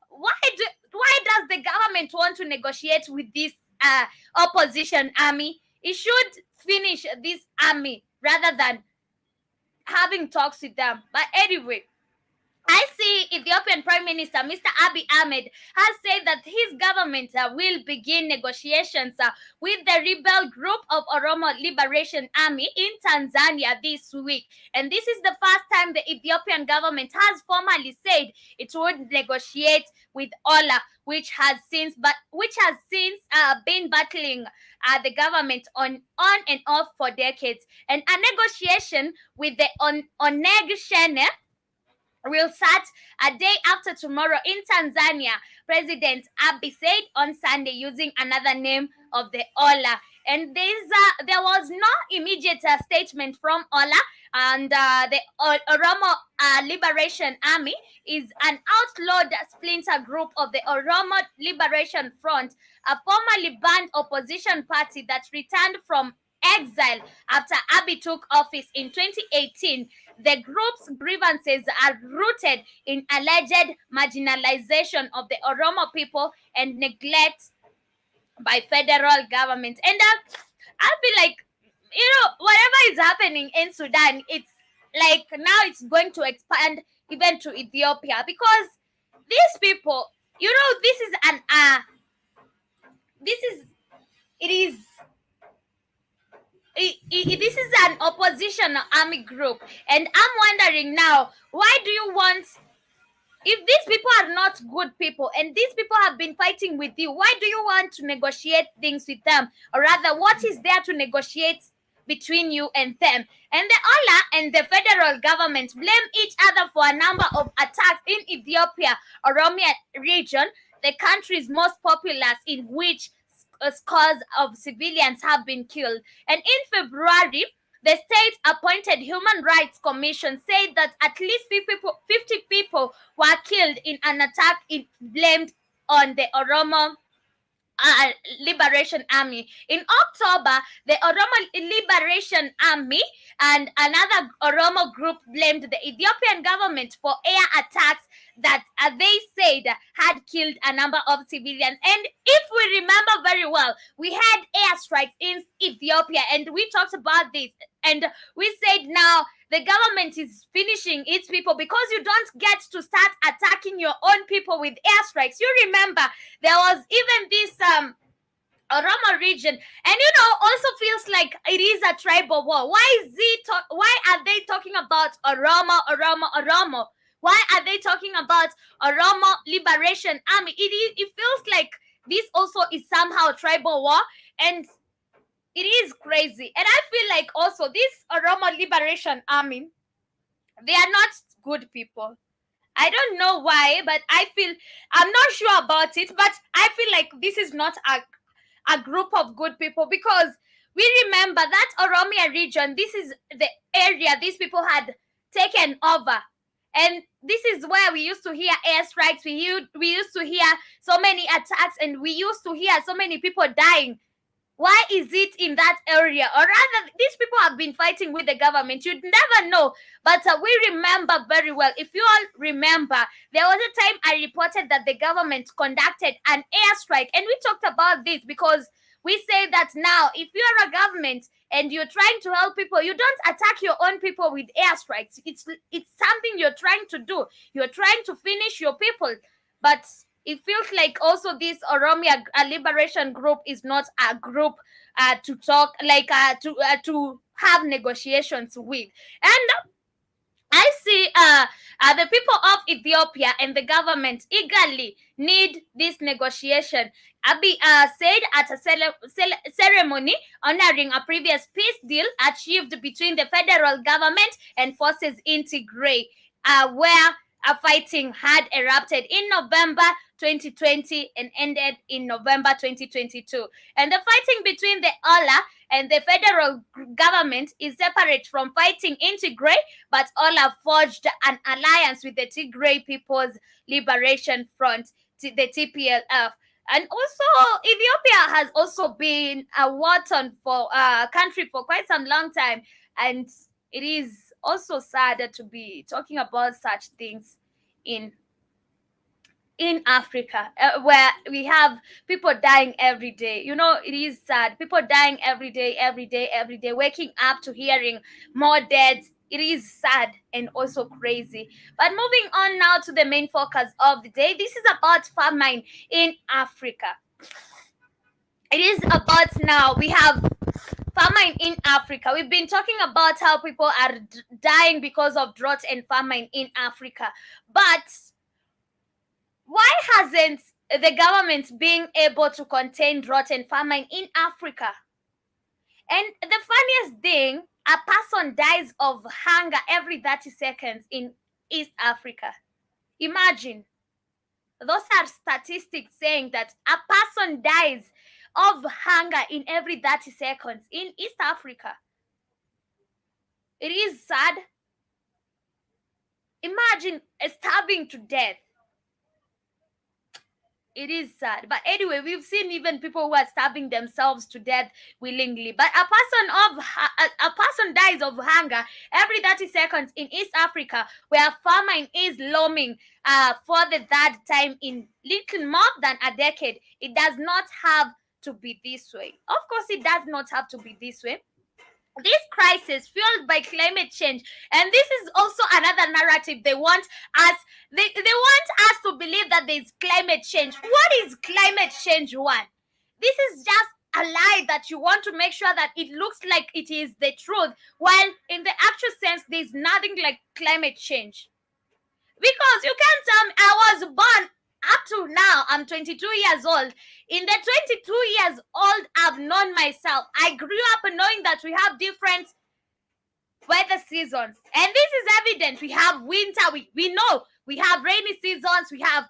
Why does the government want to negotiate with this opposition army? It should finish this army rather than having talks with them. But anyway, I see Ethiopian Prime Minister Mr. Abiy Ahmed has said that his government will begin negotiations with the rebel group of Oromo Liberation Army in Tanzania this week. And this is the first time the Ethiopian government has formally said it would negotiate with Ola, which has since been battling the government on and off for decades. And a negotiation with the Oneg Shene will start a day after tomorrow in Tanzania, President Abiy said on Sunday, using another name of the Ola. And there was no immediate statement from Ola, and the Oromo Liberation Army is an outlawed splinter group of the Oromo Liberation Front, a formerly banned opposition party that returned from exile after Abiy took office in 2018. The group's grievances are rooted in alleged marginalization of the Oromo people and neglect by federal government. And I feel like, whatever is happening in Sudan, it's like now it's going to expand even to Ethiopia, because these people, this is an this is it is this is an opposition army group, and I'm wondering now, why do you want, if these people are not good people and these people have been fighting with you, why do you want to negotiate things with them? Or rather, what is there to negotiate between you and them? And the Allah and the federal government blame each other for a number of attacks in Ethiopia, Oromia region, the country's most populous, in which scores of civilians have been killed. And in February, the state-appointed Human Rights Commission said that at least 50 people were killed in an attack blamed on the Oromo Liberation Army. In October, the Oromo Liberation Army and another Oromo group blamed the Ethiopian government for air attacks that they said had killed a number of civilians. And if we remember very well, we had airstrikes in Ethiopia, and we talked about this, and we said now the government is finishing its people, because you don't get to start attacking your own people with airstrikes. You remember there was even this Oromo region, and also feels like it is a tribal war. Why are they talking about Oromo? Why are they talking about Oromo Liberation Army? It feels like this also is somehow tribal war, and it is crazy. And I feel like also this Oromo Liberation Army, they are not good people. I don't know why, but I'm not sure about it, but I feel like this is not a group of good people, because we remember that Oromia region, this is the area these people had taken over. And this is where we used to hear airstrikes, we used to hear so many attacks, and we used to hear so many people dying. Why is it in that area? Or rather, these people have been fighting with the government. You'd never know. But we remember very well. If you all remember, there was a time I reported that the government conducted an airstrike. And we talked about this because we say that now, if you are a government and you're trying to help people, you don't attack your own people with airstrikes. It's something you're trying to do. You're trying to finish your people. But it feels like also this Oromia Liberation Group is not a group to talk, like to have negotiations with. And I see the people of Ethiopia and the government eagerly need this negotiation. Abiy said at a ceremony honoring a previous peace deal achieved between the federal government and forces in Tigray, where fighting had erupted in November 2020 and ended in November 2022. And the fighting between the Ola and the federal government is separate from fighting in Tigray, but Ola forged an alliance with the Tigray People's Liberation Front, the TPLF. And also, Ethiopia has also been a war-torn country for quite some long time, and it is also sad to be talking about such things in Africa, where we have people dying every day. It is sad. People dying every day, waking up to hearing more deaths. It is sad and also crazy. But moving on now to the main focus of the day. This is about famine in Africa. It is about now, we have famine in Africa. We've been talking about how people are dying because of drought and famine in Africa. But why hasn't the government been able to contain drought and famine in Africa? And the funniest thing, a person dies of hunger every 30 seconds in East Africa. Imagine. Those are statistics saying that a person dies of hunger in every 30 seconds in East Africa. It is sad. Imagine starving to death. It is sad. But anyway, we've seen even people who are stabbing themselves to death willingly. But a person dies of hunger every 30 seconds in East Africa, where famine is looming for the third time in little more than a decade. It does not have to be this way. Of course, it does not have to be this way. This crisis fueled by climate change, and this is also another narrative they want us they want us to believe that there's climate change. What is climate change? One, this is just a lie that you want to make sure that it looks like it is the truth, while in the actual sense there's nothing like climate change. Because you can't tell me, I was born up to now, I'm 22 years old. In the 22 years old I've known myself, I grew up knowing that we have different weather seasons, and this is evident. We have winter, we know we have rainy seasons, we have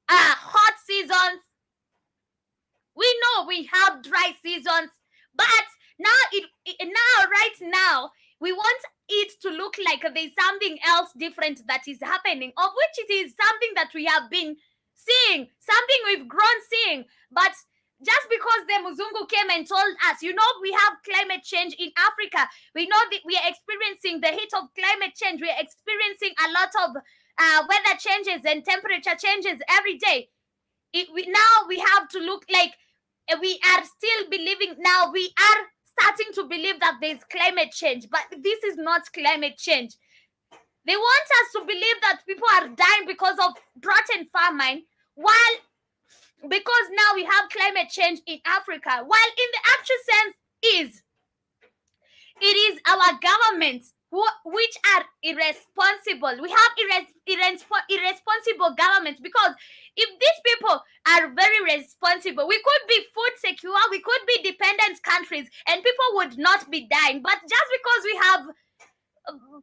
hot seasons, we know we have dry seasons. But right now we want it to look like there's something else different that is happening, of which it is something that we have been seeing, something we've grown seeing. But just because the Muzungu came and told us, we have climate change in Africa, we know that we are experiencing the heat of climate change, we are experiencing a lot of weather changes and temperature changes every day. Now we have to look like we are still believing, now we are starting to believe that there's climate change, but this is not climate change. They want us to believe that people are dying because of drought and famine, while because now we have climate change in Africa, while in the actual sense it is our governments which are irresponsible. We have irresponsible governments, because if these people are very responsible, we could be food secure, we could be dependent countries, and people would not be dying. But just because we have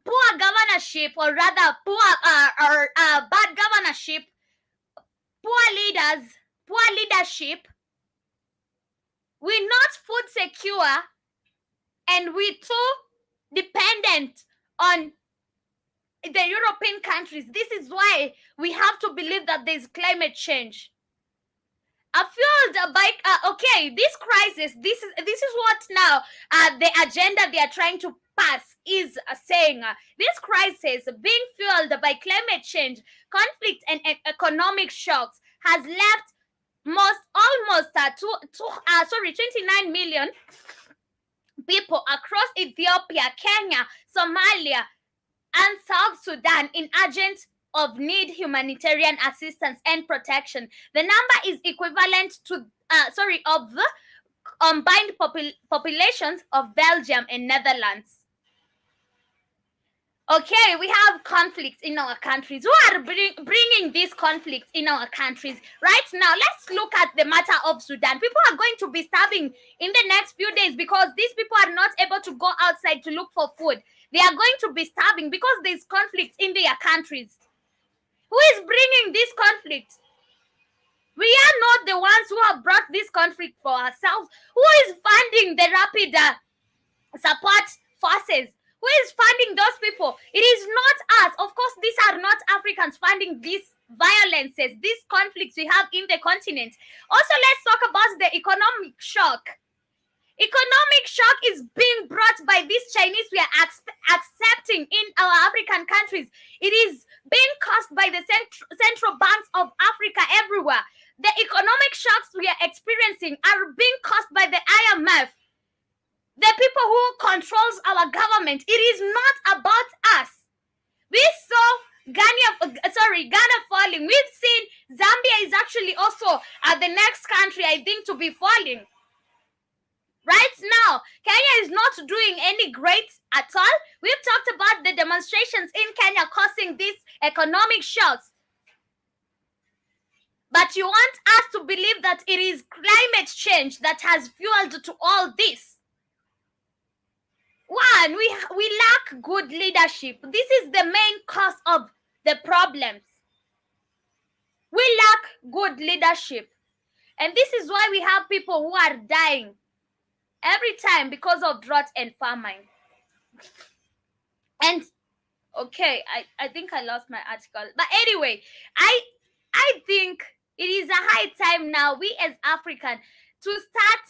poor governorship, or rather bad governorship, poor leadership, we're not food secure, and we're too dependent on the European countries. This is why we have to believe that there's climate change. Fueled by this crisis, this is what now the agenda they are trying to pass is saying. This crisis being fueled by climate change, conflict, and economic shocks has left almost 29 million people across Ethiopia, Kenya, Somalia, and South Sudan in urgent of need humanitarian assistance and protection. The number is equivalent to of the combined populations of Belgium and Netherlands. Okay, we have conflicts in our countries. Who are bringing these conflicts in our countries? Right now, let's look at the matter of Sudan. People are going to be starving in the next few days because these people are not able to go outside to look for food. They are going to be starving because there's conflict in their countries. Who is bringing this conflict? We are not the ones who have brought this conflict for ourselves. Who is funding the rapid support forces? Who is funding those people? It is not us. Of course, these are not Africans funding these violences, these conflicts we have in the continent. Also, let's talk about the economic shock. Economic shock is being brought by these Chinese we are accepting in our African countries. It is being caused by the central banks of Africa everywhere. The economic shocks we are experiencing are being caused by the IMF, the people who controls our government. It is not about us. We saw Ghana falling. We've seen Zambia is actually also the next country, I think, to be falling. Right now, Kenya is not doing any great at all. We've talked about the demonstrations in Kenya causing these economic shocks. But you want us to believe that it is climate change that has fueled to all this. One, we lack good leadership. This is the main cause of the problems. We lack good leadership. And this is why we have people who are dying every time because of drought and famine. And okay, I think I lost my article. But anyway, I think It is a high time now, we as African, to start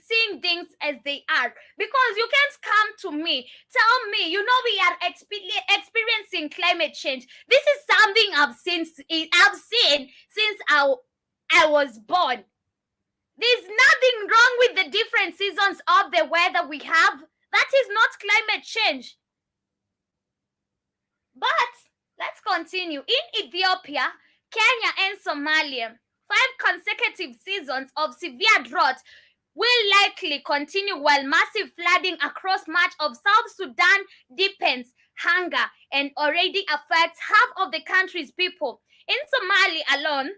seeing things as they are, because you can't come to me, tell me, we are experiencing climate change. This is something I've seen since I was born. There's nothing wrong with the different seasons of the weather we have. That is not climate change. But let's continue. In Ethiopia, Kenya, and Somalia, 5 consecutive seasons of severe drought will likely continue, while massive flooding across much of South Sudan deepens hunger and already affects half of the country's people. In Somalia alone,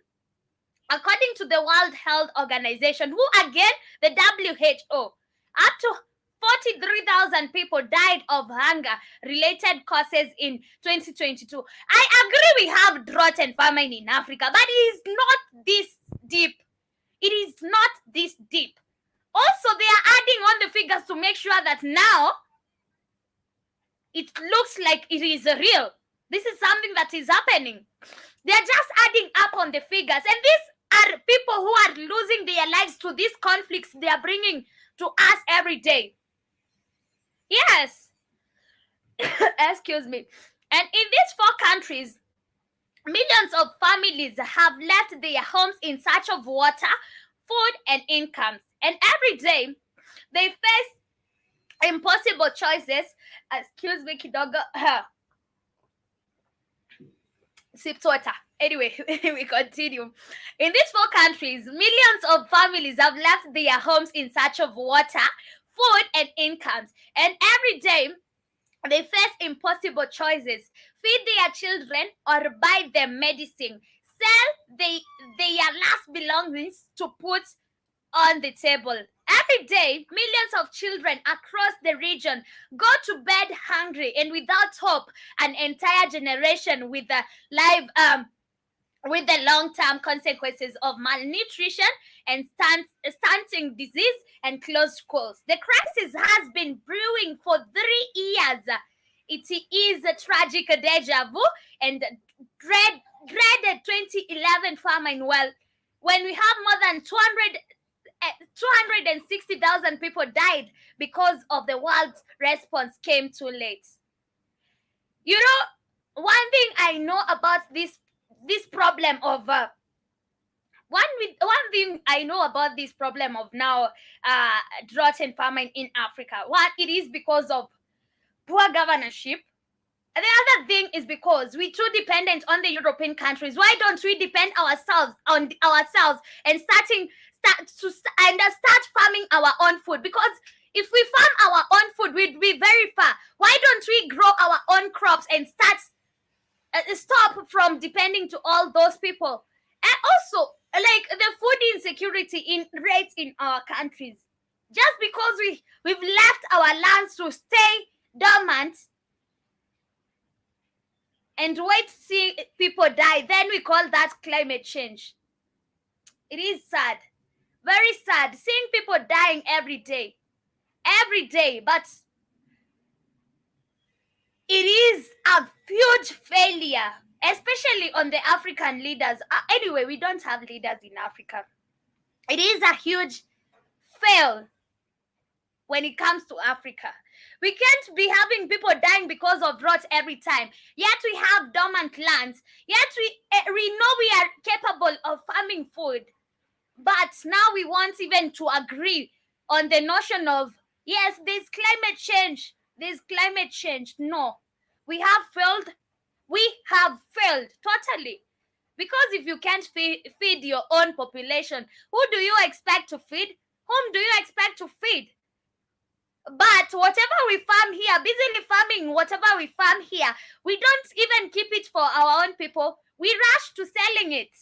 according to the World Health Organization, who again, the WHO, up to 43,000 people died of hunger-related causes in 2022. I agree we have drought and famine in Africa, but it is not this deep. It is not this deep. Also, they are adding on the figures to make sure that now it looks like it is real. This is something that is happening. They are just adding up on the figures. And these are people who are losing their lives to these conflicts they are bringing to us every day. Yes. Excuse me. And in these 4 countries, millions of families have left their homes in search of water, food, and incomes. And every day, they face impossible choices. Excuse me, kidogo. Sip water. Anyway, we continue. In these 4 countries, millions of families have left their homes in search of water, food, and incomes. And every day, they face impossible choices: feed their children or buy them medicine, sell their last belongings to put on the table. Every day, millions of children across the region go to bed hungry and without hope. An entire generation with the long-term consequences of malnutrition and stunting disease and closed schools. The crisis has been brewing for 3 years. It is a tragic deja vu and dreaded 2011 famine. Well, when we have more than 260,000 people died because of the world's response came too late. One thing I know about this problem of one thing I know about this problem of now drought and famine in Africa. One, it is because of poor governorship. The other thing is because we're too dependent on the European countries. Why don't we depend ourselves and start farming our own food? Because if we farm our own food, we'd be very far. Why don't we grow our own crops and stop from depending to all those people? And also, like the food insecurity in rates in our countries, just because we've left our lands to stay dormant and wait to see people die, then we call that climate change. It is sad, very sad, seeing people dying every day, but it is a huge failure, especially on the African leaders. Anyway, we don't have leaders in Africa. It is a huge fail when it comes to Africa. We can't be having people dying because of drought every time. Yet we have dormant lands. Yet we know we are capable of farming food. But now we want even to agree on the notion of, yes, there's climate change. There's climate change. No, we have failed. We have failed totally. Because if you can't feed your own population, who do you expect to feed? Whom do you expect to feed? But whatever we farm here, busily farming whatever we farm here, we don't even keep it for our own people. We rush to selling it.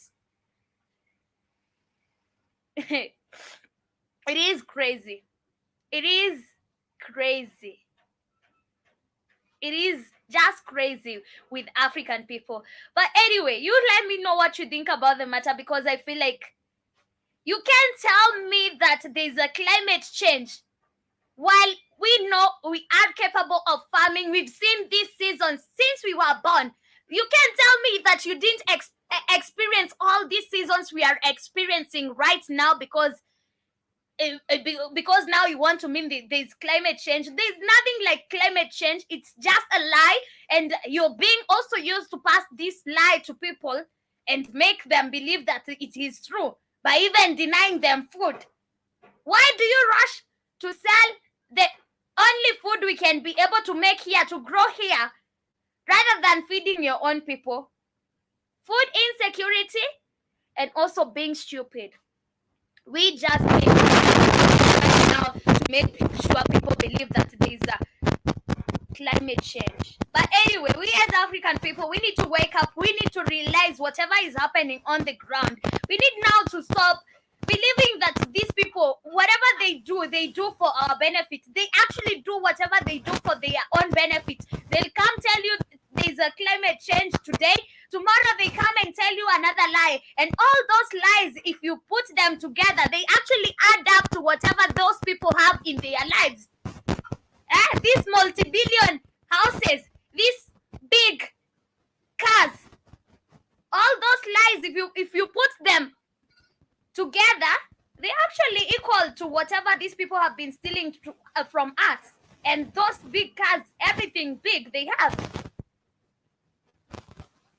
It is crazy. It is crazy. It is just crazy with African people. But anyway, you let me know what you think about the matter, because I feel like you can't tell me that there's a climate change while we know we are capable of farming. We've seen this season since we were born. You can't tell me that you didn't experience all these seasons we are experiencing right now because now you want to mean there's climate change. There's nothing like climate change. It's just a lie, and you're being also used to pass this lie to people and make them believe that it is true by even denying them food. Why do you rush to sell the only food we can be able to make here, to grow here, rather than feeding your own people? Food insecurity and also being stupid. We just make right now to make sure people believe that there is a climate change. But anyway, we as African people, we need to wake up. We need to realize whatever is happening on the ground. We need now to stop believing that these people, whatever they do for our benefit. They actually do whatever they do for their own benefit. They'll come tell you there's a climate change today. Tomorrow they come and tell you another lie. And all those lies, if you put them together, they actually add up to whatever those people have in their lives. These multi-billion houses, these big cars, all those lies, if you put them together, they actually equal to whatever these people have been stealing from us. And those big cars, everything big they have.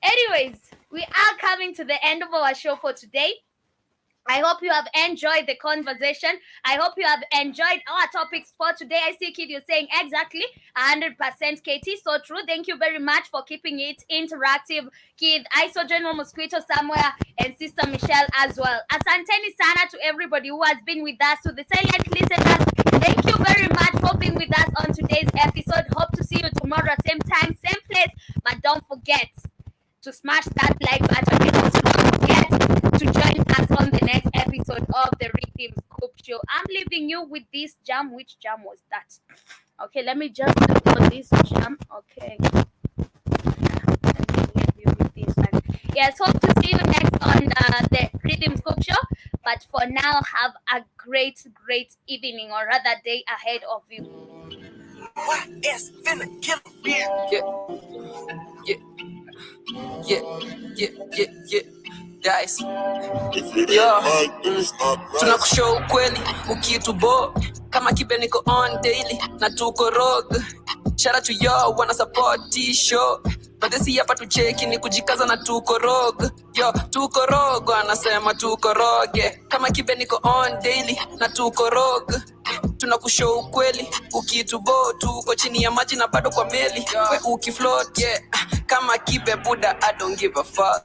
Anyways, we are coming to the end of our show for today. I hope you have enjoyed the conversation. I hope you have enjoyed our topics for today. I see Kid, you're saying exactly 100% Katie. So true. Thank you very much for keeping it interactive, Kid. I saw General Mosquito somewhere and Sister Michelle as well. Asanteni sana to everybody who has been with us, to the silent listeners. Thank you very much for being with us on today's episode. Hope to see you tomorrow, same time, same place. But don't forget to smash that like button, and also don't forget to join us on the next episode of the Rhythm Scoop Show. I'm leaving you with this jam. Which jam was that? Okay, let me just look for this jam. Okay, let me leave you with this one. Yes, hope to see you next on the Rhythm Scoop Show. But for now, have a great evening, or rather day ahead of you. What is finna kill Yeah. Guys, yo, tunakushow ukweli ukitubo kama kibe niko on daily na tuko rogue. Shout out to yo wanna support show, but this hapa tucheki ni kujikaza na tuko rogue. Yo, tuko rogue, anasema tuko rogue kama kibe niko on daily na tuko rogue. Tunakushow ukweli ukitubo, tuko chini ya maji na bado kwa meli. We ukifloat, yeah, kama kibe buda, I don't give a fuck.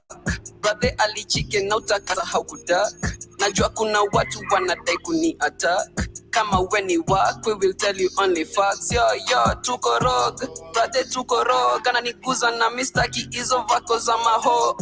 Brother Ali chicken na utakaza haukudak. Najua kuna watu wanadai kuni attack. Kama weni work, we will tell you only facts. Yo, tuko rogue, brother tuko rogue. Ananiguza na mistaki hizo vako za maho.